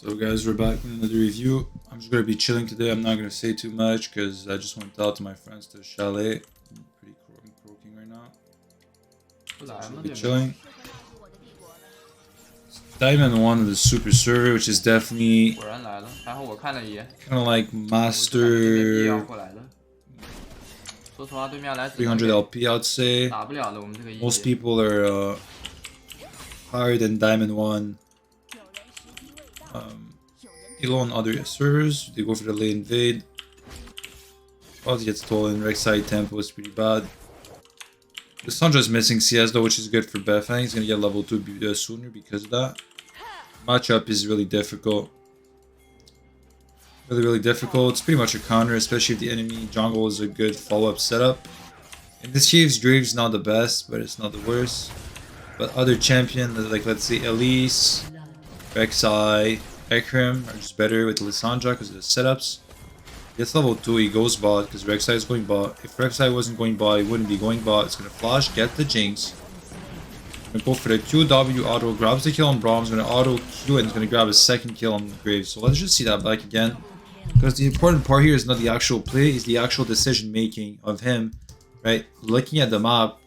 So guys, we're back with another review. I'm just gonna be chilling today. I'm not gonna say too much because I just went out to my friends to chalet. I'm pretty croaking right now. So I'm gonna be chilling. Diamond 1 of the super server, which is definitely kind of like master 300 LP, I'd say. Most people are higher than Diamond 1. Elo on other servers, they go for the late invade. Probably gets stolen. Rek'Sai tempo is pretty bad. Lissandra's missing CS though, which is good for Beifeng. He's gonna get level 2 sooner because of that. Matchup is really difficult. Really difficult. It's pretty much a counter, especially if the enemy jungle is a good follow-up setup. And this Chief's Drave's not the best, but it's not the worst. But other champion, like let's say Elise, Rek'Sai, Ekrim are just better with Lissandra because of the setups. Gets level 2, he goes bot because Rek'Sai is going bot. If Rek'Sai wasn't going bot, he wouldn't be going bot. It's gonna flash, get the Jinx. Gonna go for the QW auto, grabs the kill on Braum, gonna auto Q and is gonna grab a second kill on Graves. So let's just see that back again. Because the important part here is not the actual play, it's the actual decision making of him, right? Looking at the map,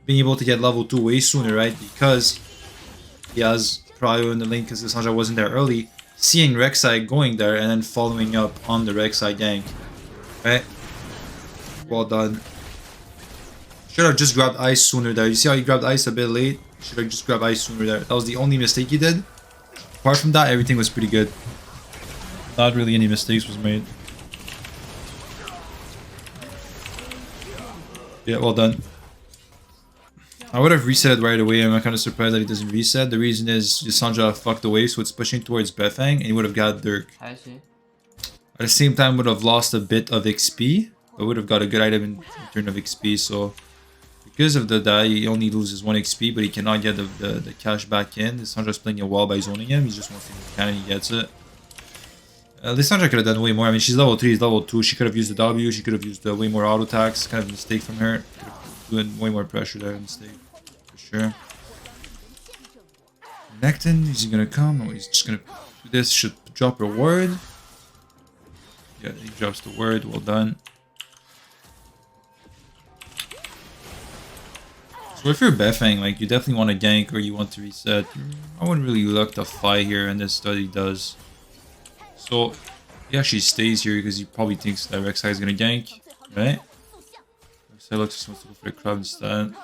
being able to get level 2 way sooner, right? Because he has Prio in the lane because Lissandra wasn't there early. Seeing Rek'Sai going there and then following up on the Rek'Sai gank, right? Well done. Should have just grabbed ice sooner there. You see how he grabbed ice a bit late? Should have just grabbed ice sooner there. That was the only mistake he did. Apart from that, everything was pretty good. Not really any mistakes was made. Yeah, well done. I would have reset right away. I'm kind of surprised that he doesn't reset. The reason is Lissandra fucked away, so it's pushing towards Beifeng, and he would have got Dirk. At the same time, would have lost a bit of XP, but would have got a good item in turn of XP. So because of the die, he only loses 1 XP, but he cannot get the cash back in. Lissandra's playing a wall by zoning him. He just wants to get the cannon, he gets it. Lissandra could have done way more. I mean, she's level 3, he's level 2. She could have used the W. She could have used way more auto attacks. Kind of a mistake from her. Doing way more pressure there, mistake. For sure. Necton, he's gonna come. No, he's just gonna do this. Should drop a word. Yeah, he drops the word. Well done. So if you're Beifeng, like, you definitely want to gank or you want to reset. I wouldn't really look to fight here, and this study does. So he actually stays here because he probably thinks that Rek'Sai is gonna gank, right? Rek'Sai looks just wants to go for the crab instead.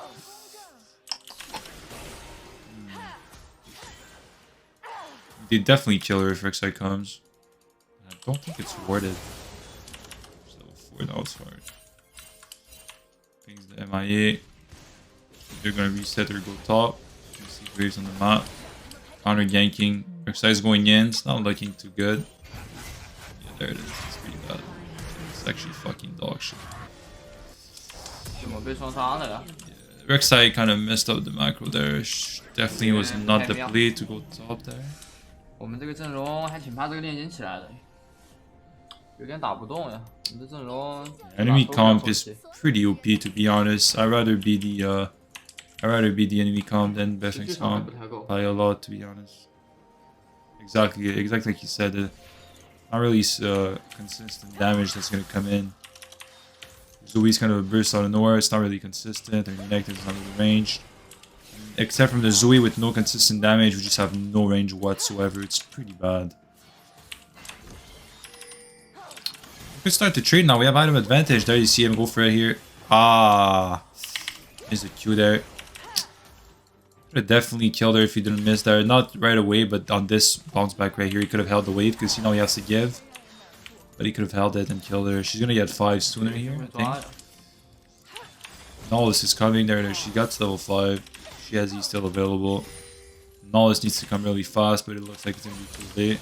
They definitely kill her if Rek'Sai comes. I don't think it's warded. It's level 4, that was hard. Pings the MIA. They're gonna reset or go top. You see Graves on the map. Counter ganking. Rek'Sai's going in. It's not looking too good. Yeah, there it is. It's pretty bad. It's actually fucking dog shit. Yeah, Rek'Sai kind of messed up the macro there. Definitely was not the play to go top there. Enemy comp is pretty OP, to be honest. I'd rather be the enemy comp than Beifeng's comp by a lot, to be honest. Exactly like you said. Not really consistent damage that's gonna come in. Zoe's kind of a burst out of nowhere. It's not really consistent. And Nectar's not really ranged. Except from the Zoe with no consistent damage, we just have no range whatsoever. It's pretty bad. We can start to trade now. We have item advantage. There you see him go for it here. Ah, there's a Q there. Could have definitely killed her if he didn't miss there. Not right away, but on this bounce back right here, he could have held the wave because you know he has to give. But he could have held it and killed her. She's gonna get 5 sooner here, I think. Nolus is coming there. She got to level 5. She has E still available. Nolus needs to come really fast, but it looks like it's gonna be too late.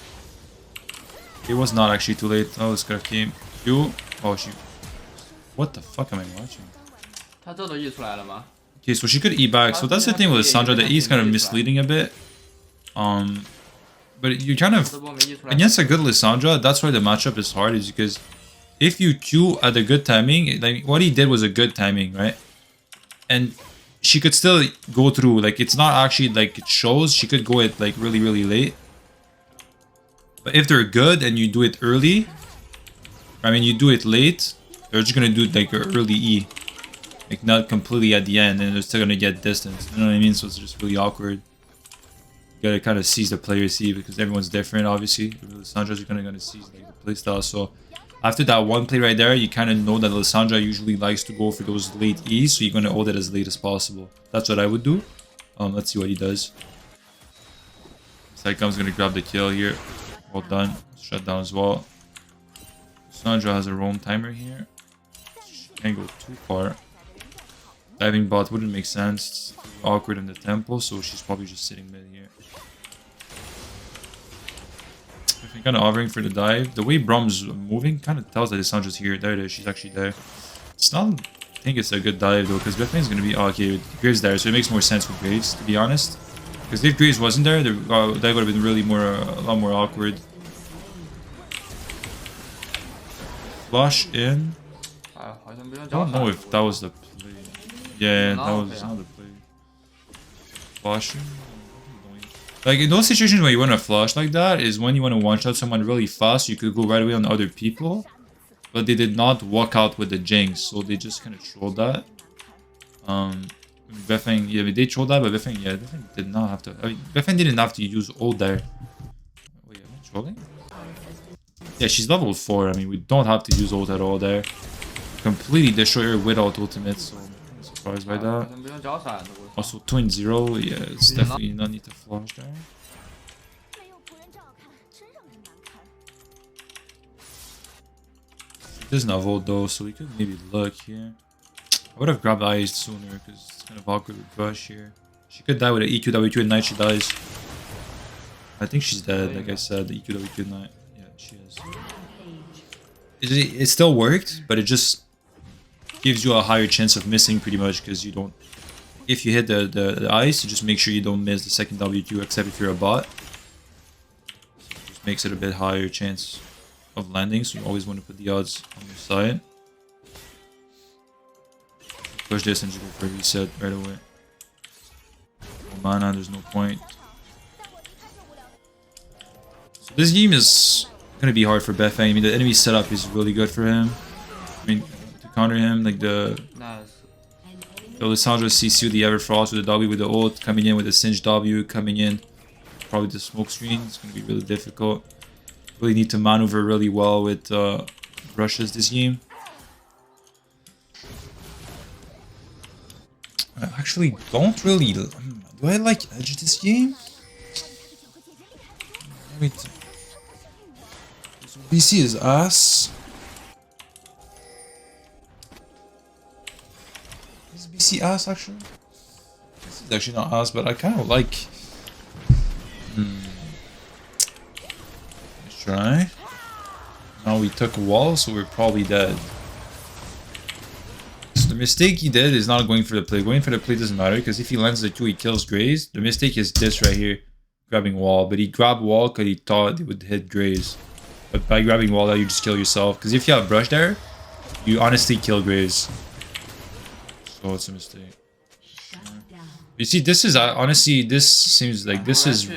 It was not actually too late. Nolus could have came. You? Oh, she. What the fuck am I watching? Okay, so she could E back. So that's the thing with Lissandra. The E is kind of misleading a bit. But you kind of against a good Lissandra. That's why the matchup is hard. Is because if you Q at a good timing, like what he did was a good timing, right? And she could still go through. Like it's not actually like it shows. She could go at like really late. But if they're good and you do it early, I mean you do it late, they're just gonna do like an early E. Like not completely at the end, and they're still gonna get distance. You know what I mean? So it's just really awkward. You gotta kind of seize the player C because everyone's different, obviously. The Lissandras are gonna seize like the playstyle. So after that one play right there, you kind of know that Lissandra usually likes to go for those late E's, so you're gonna hold it as late as possible. That's what I would do. Let's see what he does. Saikam's gonna grab the kill here. Well done. Shut down as well. Lissandra has a roam timer here. She can't go too far. Diving bot wouldn't make sense. It's awkward in the tempo, so she's probably just sitting mid here. If you're kind of hovering for the dive, the way Brom's moving kind of tells that Lissandra's here. There it is. She's actually there. It's not. I think it's a good dive though, because Beifeng's gonna be okay. Graves there, so it makes more sense with Graves, to be honest. Because if Graves wasn't there, the dive would have been really a lot more awkward. Flush in. I don't know if that was the play. Yeah, that was not the play. Flushing. Like in those situations where you want to flush like that is when you want to one-shot someone really fast. You could go right away on other people, but they did not walk out with the jinx, so they just kind of trolled that. Beifeng, yeah, they trolled that, but Beifeng, yeah, Beifeng did not have to. I mean, Beifeng didn't have to use ult there. Wait, am I trolling? Yeah, she's level 4. I mean, we don't have to use ult at all there. Completely destroy her without ultimate, so I'm surprised by that. Also, 2-0, yeah, it's definitely not need to flash there. It doesn't have ult though, so we could maybe look here. I would have grabbed Ice sooner because it's kind of awkward with Brush here. She could die with an EQW2 at night, she dies. I think she's dead, like I said, the EQW2 at night. Yeah, she is. It still worked, but it just gives you a higher chance of missing pretty much because you don't. If you hit the ice, you just make sure you don't miss the second W2, except if you're a bot. So it just makes it a bit higher chance of landing, so you always want to put the odds on your side. Push this and just go for a reset right away. No mana, there's no point. So this game is gonna be hard for Beifeng. I mean, the enemy setup is really good for him. I mean, to counter him, like the Lissandra CC with the Everfrost, with the W, with the ult, coming in with the Singe W, coming in probably the smoke screen. It's gonna be really difficult. Really need to maneuver really well with brushes this game. I actually don't really. Do I like Edge this game? Wait. BC is ass. Is BC ass actually? This is actually not ass, but I kind of like. Let's try. Now we took a wall, so we're probably dead. So the mistake he did is not going for the play. Going for the play doesn't matter because if he lands the 2, he kills Graves. The mistake is this right here, grabbing wall. But he grabbed wall because he thought it would hit Graves. But by grabbing wall, that you just kill yourself. Because if you have brush there, you honestly kill Graves. So it's a mistake. You see, this is honestly, this seems like this is.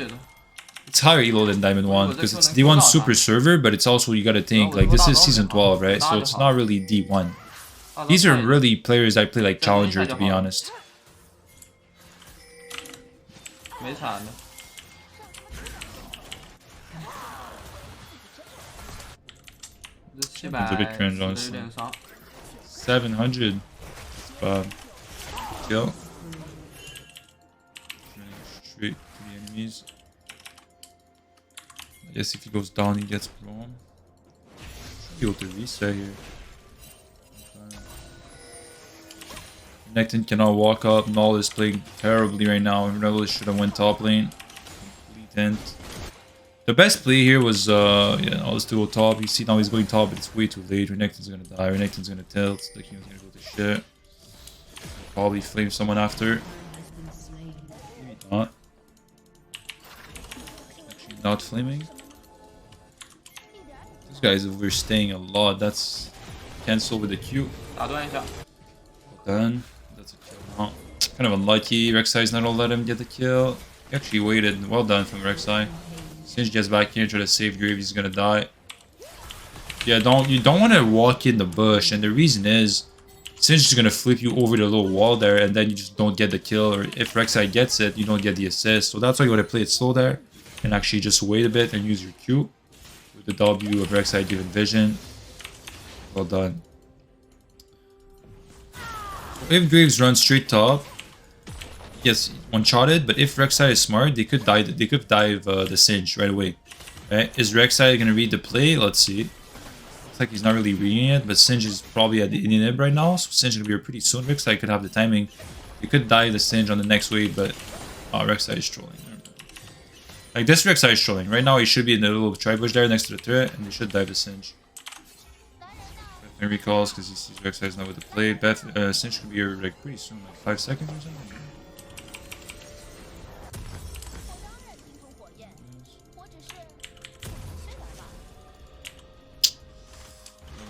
It's higher elo than Diamond 1 because it's D1 super server, but it's also, you gotta think, like this is season 12, right? So it's not really D1. These are really players that play like Challenger, to be honest. It's a bit cringe, honestly. 700. Kill. Straight to the enemies. I guess if he goes down, he gets blown. Should be able to reset here. Nectin cannot walk up. Null is playing terribly right now. Rebel should have went top lane. Complete hint. The best play here was, yeah, Null is to go top. You see now he's going top, but it's way too late. Renekton's gonna die. Renekton's gonna tilt. The king's gonna go to shit. Probably flame someone after. Maybe not. Actually not flaming. This guy is overstaying a lot. That's cancel with the Q. Done. That's a kill now. Kind of unlucky. Rek'Sai's not gonna let him get the kill. He actually waited. Well done from Rek'Sai. Singe gets back here, try to save Graves, he's gonna die. Yeah, you don't want to walk in the bush, and the reason is Singe is gonna flip you over the little wall there, and then you just don't get the kill, or if Rek'Sai gets it, you don't get the assist. So that's why you want to play it slow there, and actually just wait a bit and use your Q with the W of Rek'Sai given vision. Well done. If Graves runs straight top, yes, one-shotted, but if Rek'Sai is smart, they could dive the Singe right away. Right? Is Rek'Sai gonna read the play? Let's see. Looks like he's not really reading it, but Singe is probably at the inib right now, so Singe is gonna be here pretty soon. Rek'Sai could have the timing. You could dive the Singe on the next wave, but Rek'Sai is trolling. Like this Rek'Sai is trolling. Right now he should be in the little tri-bush there next to the turret, and they should dive the Singe. Beifeng recalls because he sees Rek'Sai is not with the play. Singe could be here like pretty soon, like 5 seconds or something.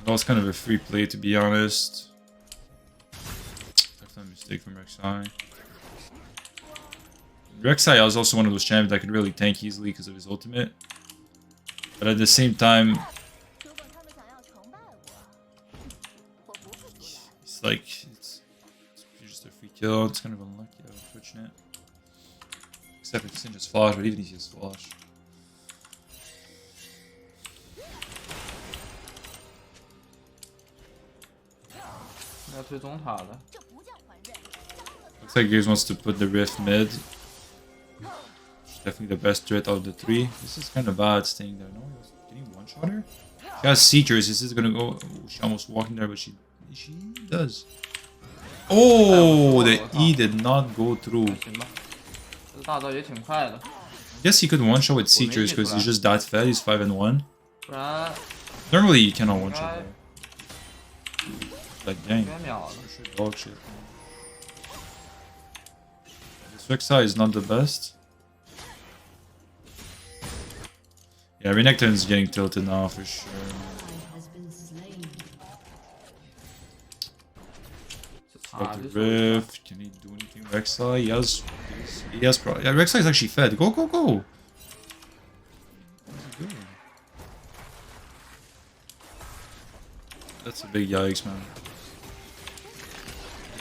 That was kind of a free play, to be honest. Definitely a mistake from Rek'Sai. Rek'Sai is also one of those champions that could really tank easily because of his ultimate. But at the same time, it's like it's just a free kill. It's kind of unlucky, unfortunate. Except if Singe has flash, but even if he has flash. Looks like Graves wants to put the Rift mid. She's definitely the best threat out of the 3. This is kind of bad staying there. No, can he one-shot her? She has Seekers. This is gonna go. Oh, she's almost walking there, but she does. Oh, the E did not go through. I guess he could one-shot with Seekers because he's just that fed. He's 5 and 1. Normally you cannot one-shot there. Like dang, dog shit. This Rek'Sai is not the best. Yeah, Renekton is getting tilted now for sure. Got the Rift. Can he do anything? Rek'Sai? He has pro. Yeah, Rek'Sai is actually fed. Go, go, go! That's a big yikes, man.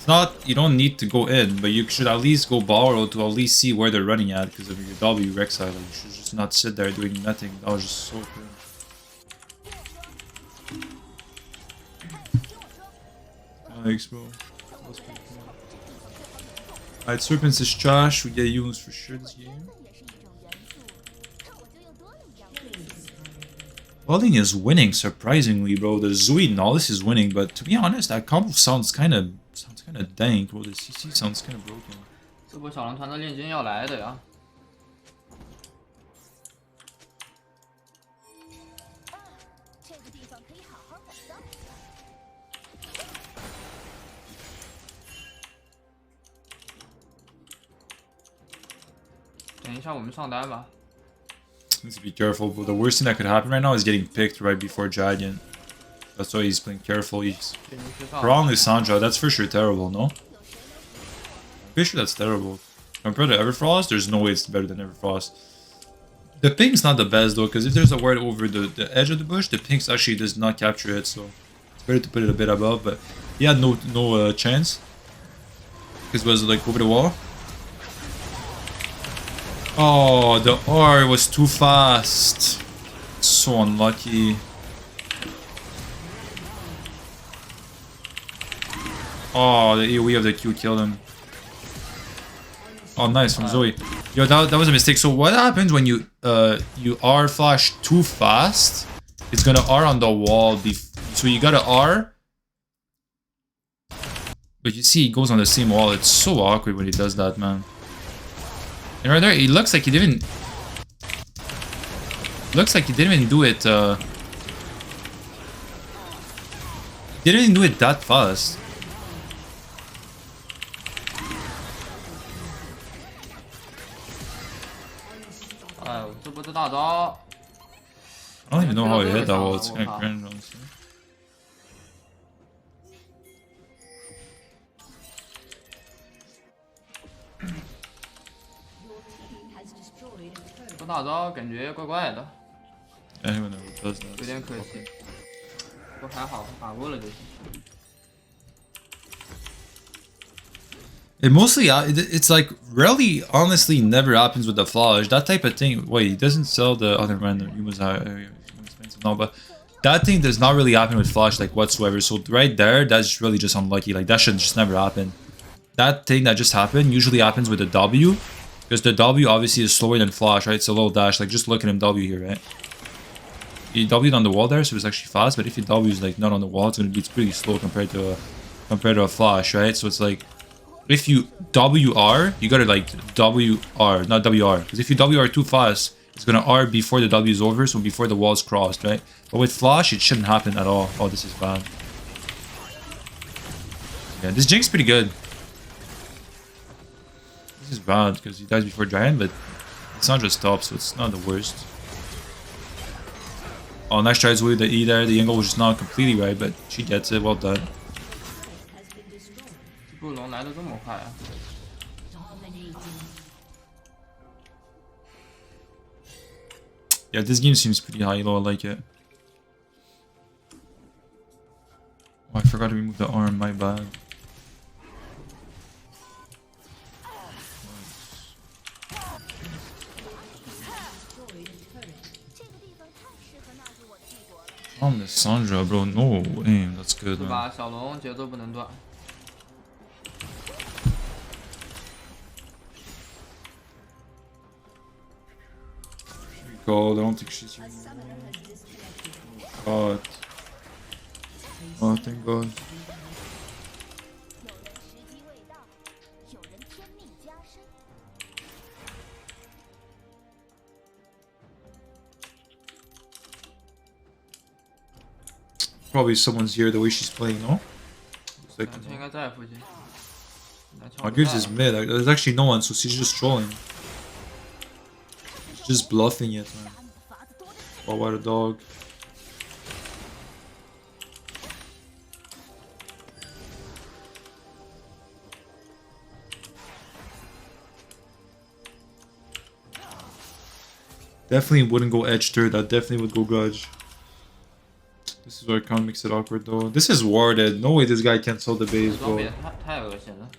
Not, you don't need to go in, but you should at least go borrow to at least see where they're running at because of your W Rek'Sai. Like, you should just not sit there doing nothing. That was just so cringe. Thanks, bro. Alright, Serpents is trash. We get Eulens for sure this game. Welding is winning, surprisingly, bro. The Zui Nollis is winning, but to be honest, that combo sounds kind of dank, bro. The CC sounds kind of broken. 这波小狼团的炼金要来的呀。等一下，我们上单吧。 Need to be careful, but the worst thing that could happen right now is getting picked right before Dragon. That's why he's playing careful. He's wrong Lissandra. That's for sure terrible, no? I'm pretty sure that's terrible. Compared to Everfrost, there's no way it's better than Everfrost. The ping's not the best though, because if there's a ward over the edge of the bush, the ping actually does not capture it, so it's better to put it a bit above. But he had no chance because it was like over the wall. Oh, the R was too fast. So unlucky. Oh, the AoE of the Q killed him. Oh, nice from Zoe. Yo, that was a mistake. So what happens when you R flash too fast? It's gonna R on the wall. So you gotta R. But you see, he goes on the same wall. It's so awkward when he does that, man. And right there, it looks like he didn't... Looks like he didn't even do it, didn't even do it that fast. I don't even know how he hit that wall. It's kind of cringe, honestly. 出大招感觉怪怪的， Anyone who does that. 有点可惜。不过还好，打过了就行。 It mostly, it's like rarely, honestly, never happens with the flash. That type of thing. Wait, he doesn't sell the other random. He was expensive. No, but that thing does not really happen with flash like whatsoever. So right there, that's really just unlucky. Like that should just never happen. That thing that just happened usually happens with the W, because the W obviously is slower than flash, right? It's a little dash. Like just look at him W here, right? He W'd on the wall there, so it's actually fast. But if he W's like not on the wall, it's pretty slow compared to a flash, right? So it's like, if you WR, you gotta like WR, not WR. Because if you WR too fast, it's gonna R before the W is over, so before the wall's crossed, right? But with flash, it shouldn't happen at all. Oh, this is bad. Yeah, this Jink's pretty good. This is bad because he dies before Giant, but it's not just top, so it's not the worst. Oh, nice tries with the E there. The angle was just not completely right, but she gets it. Well done. 布隆来的这么快啊！ Yeah, this game seems pretty high low. I like it. Oh, I forgot to remove the arm. My bad. On the Sandra, bro. No aim. That's good, 对 man. 吧？小龙节奏不能断。 God, I don't think she's here. God. Oh, thank God. Probably someone's here the way she's playing, no? Looks like 两千应该在附近。 oh, Gears is mid. There's actually no one, so she's just trolling. She's just bluffing it, man. Oh, what a dog. Definitely wouldn't go edge third. That definitely would go grudge. This is where Count makes it awkward though. This is warded. No way this guy can sell the base, 装 bro. 备太恶心了，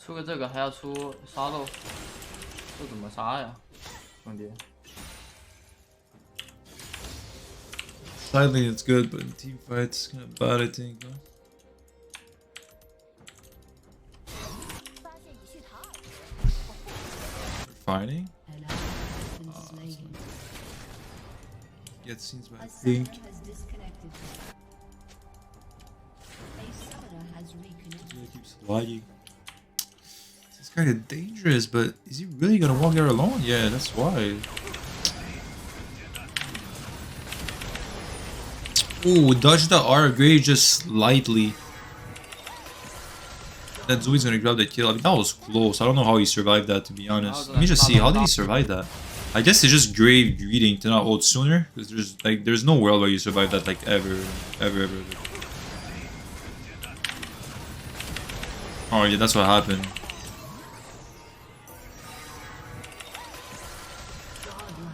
出个这个还要出沙漏，这怎么杀呀，兄弟？ Side lane it's good, but in team fights kind of bad, I think. Huh? Fighting? Get scenes by I think. It keeps lagging. This is kind of dangerous, but is he really gonna walk there alone? Yeah, that's why. Oh, dodge the R grade just slightly. That Zoe's gonna grab the kill. I mean, that was close. I don't know how he survived that, to be honest. Let me just see. How did he survive that? I guess it's just grave reading to not ult sooner. Because there's no world where you survive that like ever. Oh yeah, that's what happened.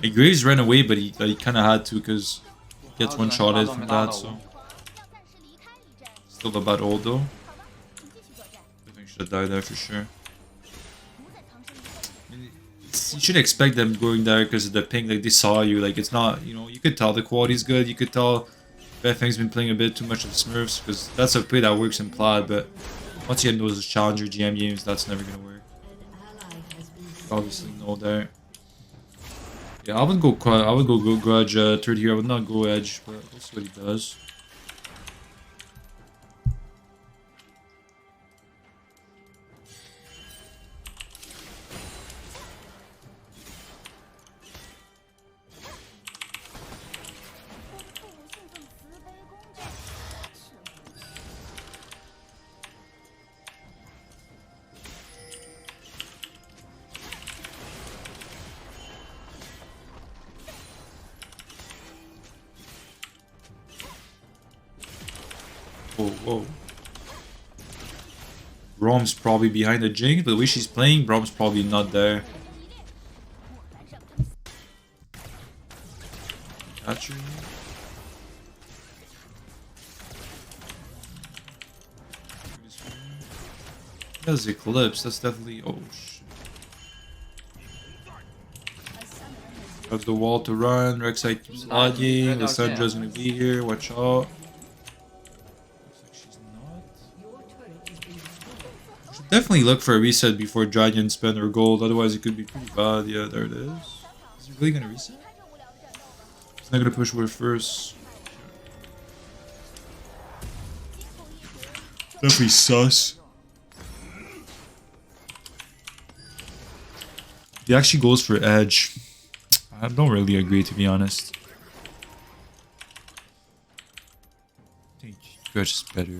Like, Graves ran away, but he kind of had to because he gets one shotted from that. So still a bad ult though. I think should have died there for sure. You should expect them going there because of the ping. Like they saw you. Like it's not, you know, you could tell the quality's good. You could tell Beifeng's been playing a bit too much of Smurfs because that's a play that works in Plaid. But once you get into those challenger GM games, that's never gonna work. Obviously, no there. Yeah, I would go grudge third here. I would not go edge, but we'll see what he does. Whoa, whoa. Brom's probably behind the Jinx, but the way she's playing, Brom's probably not there. creature here. That's Eclipse. That's definitely. Oh shit. Got the wall to run. Rek'Sai keeps lagging. Lissandra's gonna be here. Watch out. Looks like she's not. Should definitely look for a reset before Dragon spend her gold. Otherwise, it could be pretty bad. Yeah, there it is. Is it really gonna reset? It's not gonna push where first. Definitely sus. He actually goes for edge. I don't really agree, to be honest. I think Edge is better.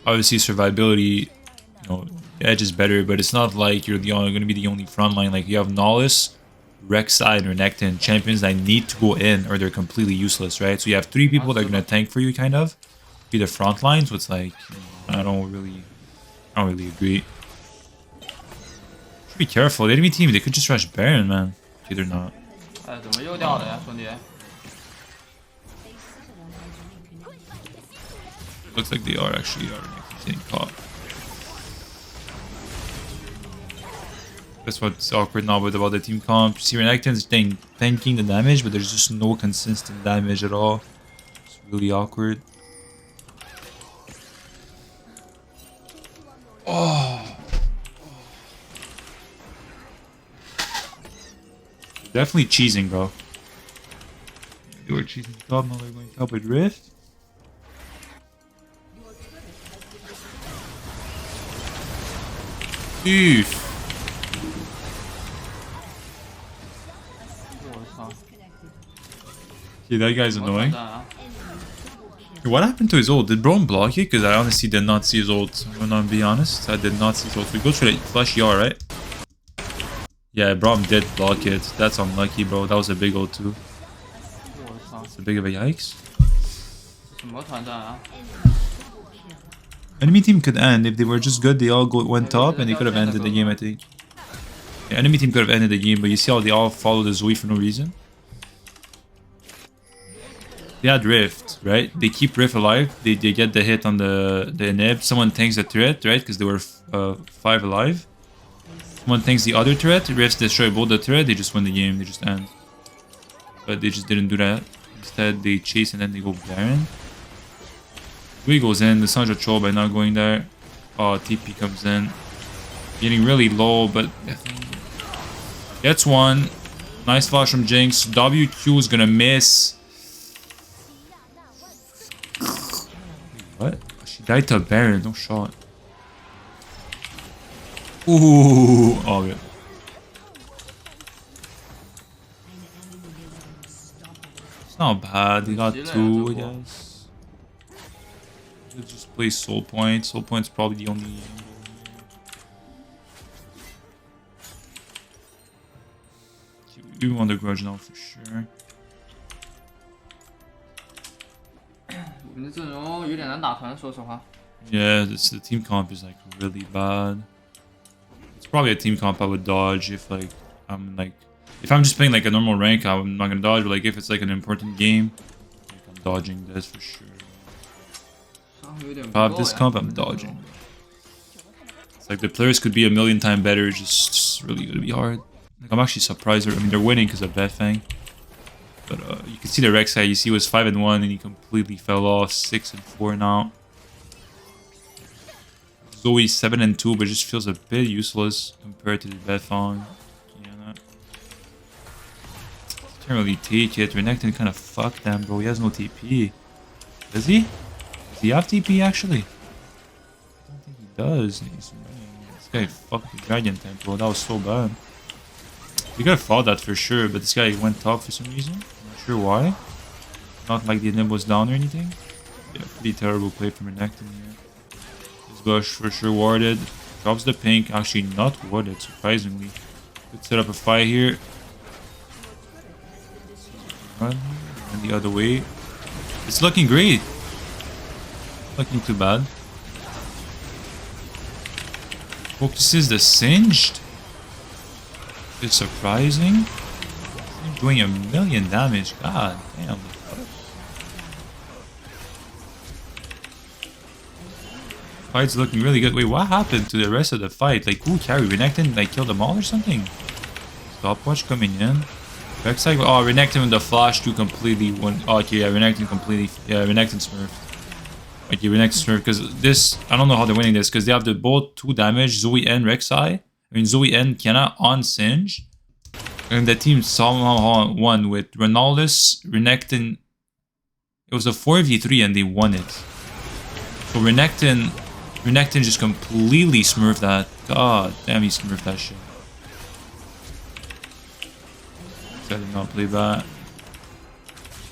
Obviously, survivability, you know, Edge is better, but it's not like you're going to be the only frontline. Like, you have Nollis, Rek'Sai, and Renekton, champions that need to go in or they're completely useless, right? So you have 3 people that are going to tank for you, kind of. Be the front line, so it's like, I don't really agree. Should be careful. The enemy team, they could just rush Baron, man. Okay, they're not. Looks like they are actually getting caught. That's what's awkward now about the team comp. See, Renekton's tanking the damage, but there's just no consistent damage at all. It's really awkward. Oh. Definitely cheesing, bro. They were cheesing top, now they're going top with Rift. Oof. Okay, that guy's annoying. What happened to his ult? Did Braum block it? Because I honestly did not see his ult. I'm gonna be honest. I did not see his ult. We go for the flash ER, right? Yeah, Braum did block it. That's unlucky, bro. That was a big ult too. That's a big of a yikes. Enemy team could end. If they were just good, they all went top and they could have ended the game, I think. Yeah, enemy team could have ended the game, but you see how they all followed the Zoe for no reason? They had Rift, right? They keep Rift alive. They get the hit on the inhib. Someone tanks the turret, right? Because they were 5 alive. Someone tanks the other turret. Rifts destroy both the turret. They just win the game. They just end. But they just didn't do that. Instead, they chase and then they go Baron. Zoe goes in. The Sandra troll by not going there. Oh, TP comes in. Getting really low, but gets one. Nice flash from Jinx. WQ is gonna miss. What? She died to a Baron. No shot. Ooh. Oh, yeah. It's not bad. They got 2, I guess. Let's just play Soul Point. Soul Point's probably the only angle here. We want the grudge now for sure. Yeah, the team comp is like really bad. It's probably a team comp I would dodge if if I'm just playing like a normal rank, I'm not gonna dodge, but like if it's like an important game, like I'm dodging this for sure. If I have this comp, I'm dodging. It's like the players could be a million times better, just really gonna be hard. Like I'm actually surprised. I mean, they're winning because of Beifeng. But you can see the Rek'Sai, you see, was 5-1 and he completely fell off. 6-4 now. Zoe 7-2, but just feels a bit useless compared to the Beifeng. Qiyana. Can't really take it. Renekton kind of fucked them, bro. He has no TP. Does he? Does he have TP actually? I don't think he does. This guy fucked the Dragon tank, bro. That was so bad. We could have fought that for sure, but this guy went top for some reason. Not sure why. Not like the inhib was down or anything. Yeah, pretty terrible play from Renekton here. This Gush for sure warded. Drops the pink. Actually not warded, surprisingly. Could set up a fight here. Run. And the other way. It's looking great. Looking too bad. Focuses the Singed. It's surprising. Doing 1,000,000 damage. God damn. Fight's looking really good. Wait, what happened to the rest of the fight? Like, who carried? Renekton, like, killed them all or something? Stopwatch coming in. Rek'Sai, oh, Renekton with the flash to completely went. Oh, okay, yeah, Renekton completely. Yeah, Renekton smurf. Okay, Renekton smurf, because this, I don't know how they're winning this, because they have the both 2 damage, Zoe and Rek'Sai. I mean, Zoe and Qiyana on Singe. And the team somehow won with Ronaldus, Renekton. It was a 4v3 and they won it. So Renekton just completely smurfed that. God damn, he smurfed that shit. I did not play that.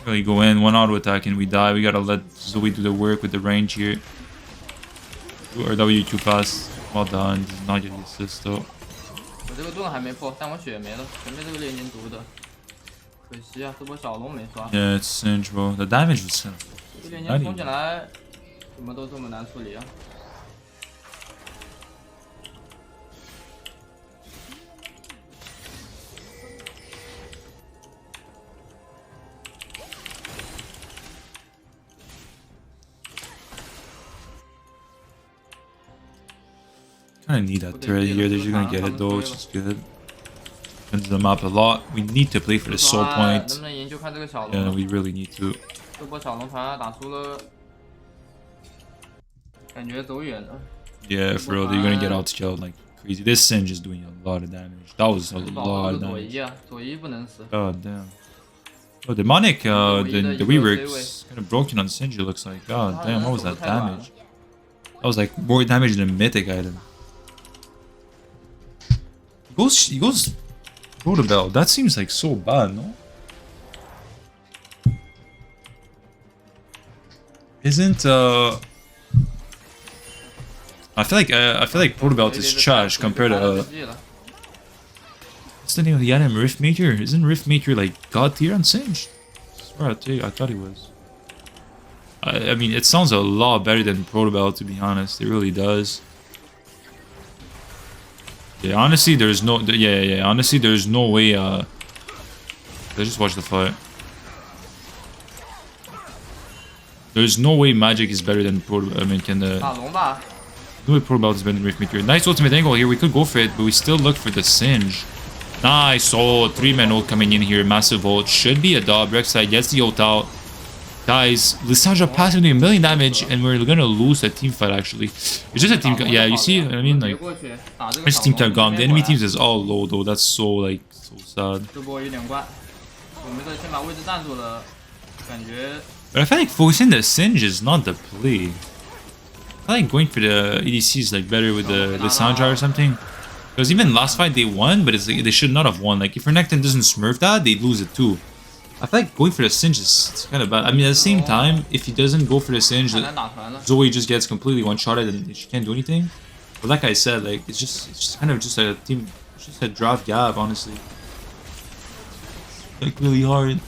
Really go in, 1 auto attack and we die. We gotta let Zoe do the work with the range here. Or W too fast. Well done. This is not your assist though. 我这个盾还没破，但我血没了，前面这个炼金毒的，可惜啊，这波小龙没刷。Yeah, it's Singe, bro. The damage was kind of. 这个炼金冲起来，怎么都这么难处理啊？ I need that turret here. They're just gonna get it though, which is good. Depends the map a lot. We need to play for the soul point. Yeah, we really need to. 这波小龙团打输了，感觉走远了。 Yeah, for real, they're gonna get outscaled like crazy. This Singe is doing a lot of damage. That was a lot of damage. 左一不能死。 God damn. Oh, demonic, the reworks kind of broken on Singe. It looks like. God damn, what was that damage? That was like more damage than a mythic item. He goes Protobell. That seems like so bad, no? Isn't I feel like Protobelt is trash compared to what's the name of the item? Riftmaker? Isn't Riftmaker like god tier on Singe? I swear I thought he was. I mean, it sounds a lot better than Protobelt, to be honest. It really does. Yeah, honestly, there's no. Yeah. Honestly, there's no way. Let's just watch the fight. There's no way Magic is better than Protobelt. I mean, can the. No way Protobelt is better than Riftmaker. Nice ultimate angle here. We could go for it, but we still look for the Singe. Nice. Oh, 3-man ult coming in here. Massive ult. Should be a dub. Rek'Sai gets the ult out. Guys, Lissandra passing doing 1,000,000 damage, and we're gonna lose a team fight actually. It's just a team. Yeah, you see, I mean, like, it's team type gone. The enemy teams is all low though. That's so like so sad. But I feel like focusing the Singe is not the play. I feel like going for the EDC is like better with the Lissandra or something. Because even last fight they won, but it's like, they should not have won. Like if Renekton doesn't smurf that, they lose it too. I feel like going for the Singe is kind of bad. I mean, at the same time, if he doesn't go for the Singe, Zoe just gets completely one-shotted and she can't do anything. But like I said, like it's just kind of just a team, it's just a draft gap, honestly. Like really hard.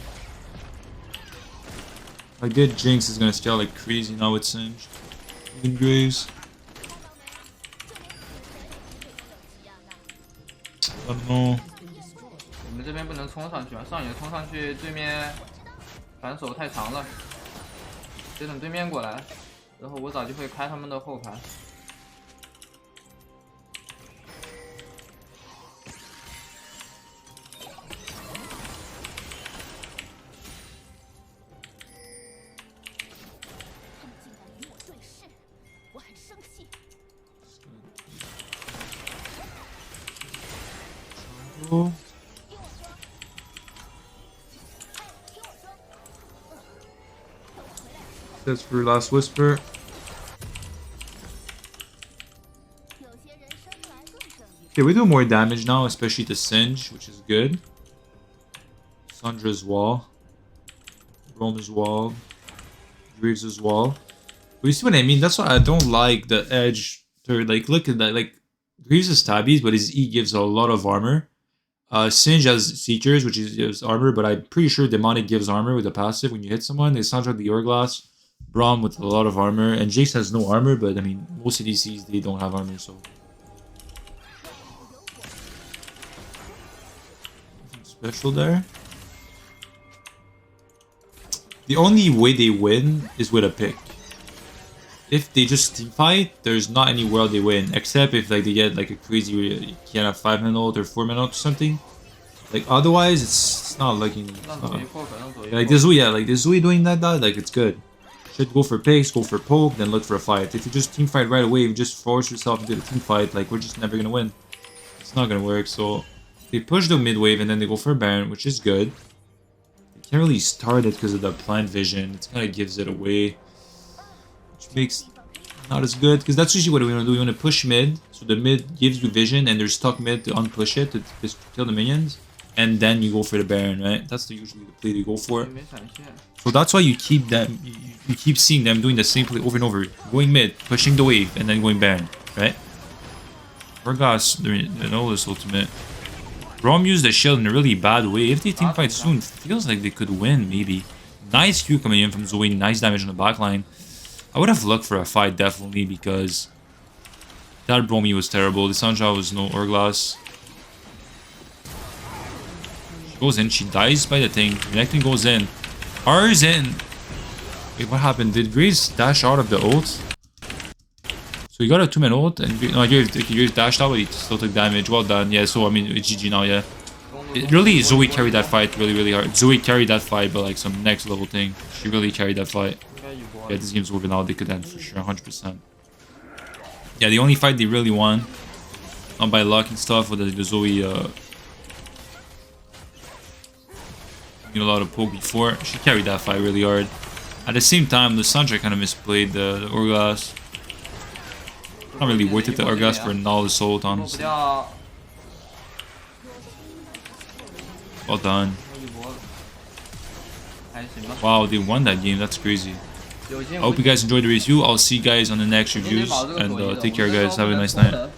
A good Jinx is gonna scale like crazy now with Singe. Even Graves. I don't know. 我们这边不能冲上去啊，上野冲上去，对面反手太长了，得等对面过来，然后我找机会开他们的后排。That's for last whisper. Okay, we do more damage now, especially to Singe, which is good. Sandra's wall. Roma's wall. Greaves' wall. But you see what I mean? That's why I don't like the edge third. Like, look at that. Like, Greaves is stabbies, but his E gives a lot of armor. Singe has Seekers, which is armor, but I'm pretty sure Demonic gives armor with a passive when you hit someone. They Sandra the Hourglass. Braum with a lot of armor, and Jace has no armor, but I mean, most ADCs, they don't have armor, so. special there. The only way they win is with a pick. If they just team fight, there's not any world they win, except if like they get like a crazy Qiyana 5-minute ult or 4-minute ult or something. Like otherwise, it's not looking. Like this Zui, yeah, like this Zui doing that, like it's good. Should go for picks, go for poke, then look for a fight. If you just team fight right away, you just force yourself into the team fight, like we're just never gonna win. It's not gonna work. So they push the mid wave and then they go for Baron, which is good. They can't really start it because of the plant vision. It kind of gives it away, which makes not as good. Because that's usually what we want to do. We want to push mid, so the mid gives you vision, and they're stuck mid to unpush it to just kill the minions, and then you go for the Baron, right? That's usually the play you go for. So that's why you keep them. You keep seeing them doing the same play over and over, going mid, pushing the wave, and then going Baron, right? Orgas, they know this ultimate. Rom used the shield in a really bad way. If they team fight soon, feels like they could win, maybe. Nice Q coming in from Zoe, nice damage on the backline. I would have looked for a fight, definitely, because that Bromi was terrible. The Sanja was no Orglass. She goes in, she dies by the thing. Connecting goes in. R's in. Wait, what happened? Did Graves dash out of the ult? So he got a 2-man ult, and no, Graves dashed out, but he still took damage. Well done. Yeah, so I mean, it's GG now, yeah. Really, Zoe carried that fight really, really hard. Zoe carried that fight, but like some next level thing. She really carried that fight. Yeah, this game's over now. They could end for sure, 100%. Yeah, the only fight they really won, not by luck and stuff, with the Zoe, you know, a lot of poke before. She carried that fight really hard. At the same time, the Sandra kind of misplayed the Orgas. Not really worth it, the Orgas, for null assault, honestly. Well done. Wow, they won that game. That's crazy. I hope you guys enjoyed the review. I'll see you guys on the next reviews. And take care, guys. Have a nice night.